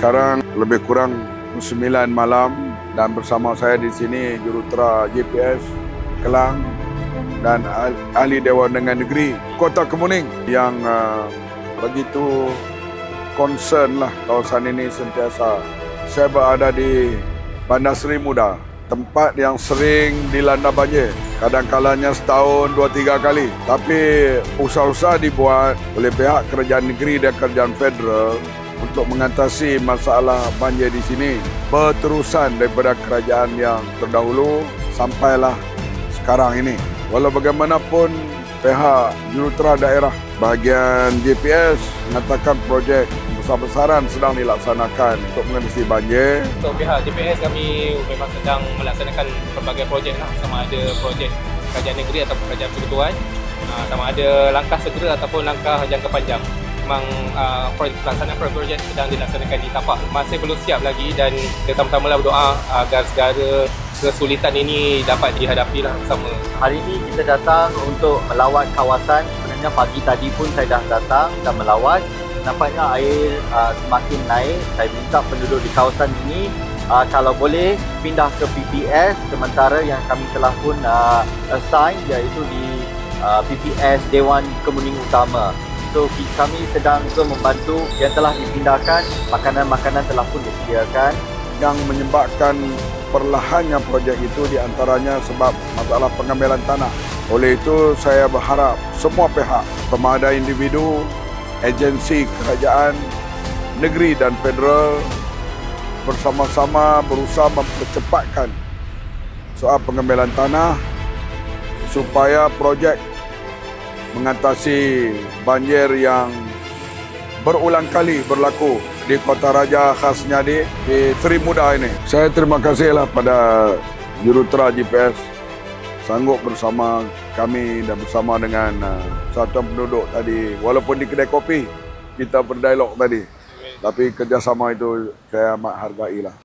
Sekarang lebih kurang 9 malam dan bersama saya di sini jurutera GPS Kelang dan ahli Dewan Undangan Negeri Kota Kemuning yang begitu concern lah kawasan ini sentiasa. Saya berada di Bandar Seri Muda, tempat yang sering dilanda banjir. Kadang-kalanya setahun 2-3 kali. Tapi usaha-usaha dibuat oleh pihak kerajaan negeri dan kerajaan federal untuk mengatasi masalah banjir di sini. Berterusan daripada kerajaan yang terdahulu sampailah sekarang ini. Walau bagaimanapun pihak jurutera daerah bahagian GPS mengatakan projek besar-besaran sedang dilaksanakan untuk mengatasi banjir. Untuk pihak GPS kami memang sedang melaksanakan pelbagai projek lah, sama ada projek kerajaan negeri atau kerajaan persekutuan, sama ada langkah segera ataupun langkah jangka panjang. Memang pelaksanaan projek sedang dilaksanakan di tapak, masih belum siap lagi dan pertama-tama berdoa agar segala kesulitan ini dapat dihadapi lah bersama. Hari ini kita datang untuk melawat kawasan. Sebenarnya pagi tadi pun saya dah datang dan melawat. Nampaknya air semakin naik. Saya minta penduduk di kawasan ini kalau boleh pindah ke PPS, sementara yang kami telah pun assign iaitu di PPS Dewan Kemuning Utama. So kami sedang membantu yang telah dipindahkan, makanan-makanan telah pun disediakan. Yang menyebabkan perlahannya projek itu diantaranya sebab masalah pengambilan tanah. Oleh itu saya berharap semua pihak, pemada individu, agensi kerajaan negeri dan federal bersama-sama berusaha mempercepatkan soal pengambilan tanah supaya projek mengatasi banjir yang berulang kali berlaku di Kota Raja khasnya di Seri Muda ini. Saya terima kasihlah pada jurutera GPS sanggup bersama kami dan bersama dengan satuan penduduk tadi. Walaupun di kedai kopi kita berdialog tadi, tapi kerjasama itu saya amat hargailah.